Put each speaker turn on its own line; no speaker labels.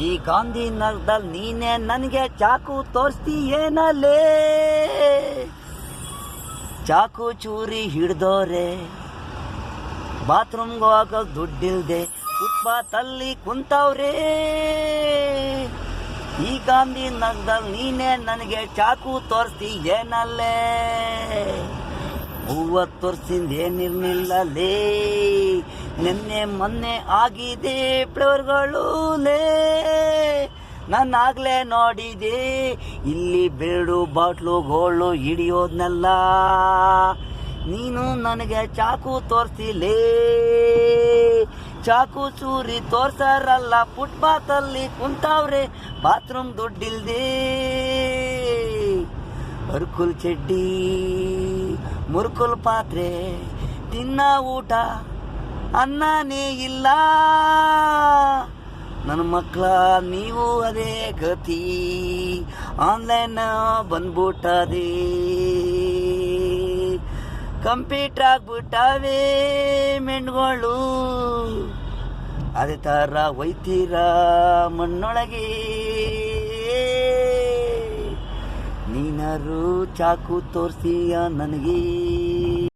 ಈ ಗಾಂಧಿನಗರದಲ್ಲಿ ನೀನೇ ನನಗೆ ಚಾಕು ತೋರಿಸ್ತಿ ಏನಲ್ಲೇ, ಚಾಕು ಚೂರಿ ಹಿಡ್ದೋರೆ ಬಾತ್ರೂಮ್ಗೆ ಹೋಗೋಕೆ ದುಡ್ಡಿಲ್ದೆ ಫುಟ್ಪಾತಲ್ಲಿ ಕುಂತವ್ರೆ. ಈ ಗಾಂಧಿನಗರದಲ್ಲಿ ನೀನೇ ನನಗೆ ಚಾಕು ತೋರಿಸ್ತಿ ಏನಲ್ಲೇ, 30 ವರ್ಷದಿಂದ ಏನಿರ್ಲಿಲ್ಲಲೇ, ನಿನ್ನೆ ಮೊನ್ನೆ ಆಗಿದೆ ಫ್ಲೇವರ್ಗಳು ಲೇ. ನಾನಾಗಲೇ ನೋಡಿದೆ ಇಲ್ಲಿ ಬೇಡು ಬಾಟ್ಲುಗಳು ಹಿಡಿಯೋದ್ನೆಲ್ಲ, ನೀನು ನನಗೆ ಚಾಕು ತೋರಿಸಿಲೇ, ಚಾಕು ಚೂರಿ ತೋರ್ಸಾರಲ್ಲ ಫುಟ್ಪಾತಲ್ಲಿ ಕುಂತವ್ರೆ ಬಾತ್ರೂಮ್ ದುಡ್ಡಿಲ್ದೆ. ಅರ್ಕುಲ್ ಚಡ್ಡಿ ಮುರ್ಕುಲ್ ಪಾತ್ರೆ ತಿನ್ನ ಊಟ ಅನ್ನನೇ ಇಲ್ಲ, ನನ್ನ ಮಕ್ಕಳ ನೀವು ಅದೇ ಗತಿ, ಆನ್ಲೈನ್ ಬಂದ್ಬಿಟ್ಟದೆ, ಕಂಪ್ಯೂಟರ್ ಆಗ್ಬಿಟ್ಟವೇ ಮೆಣ್ಗಳು, ಅದೇ ಥರ ಒಯ್ತೀರ ಮಣ್ಣೊಳಗೆ. ನೀನಾರು ಚಾಕು ತೋರಿಸಿಯ ನನಗೆ.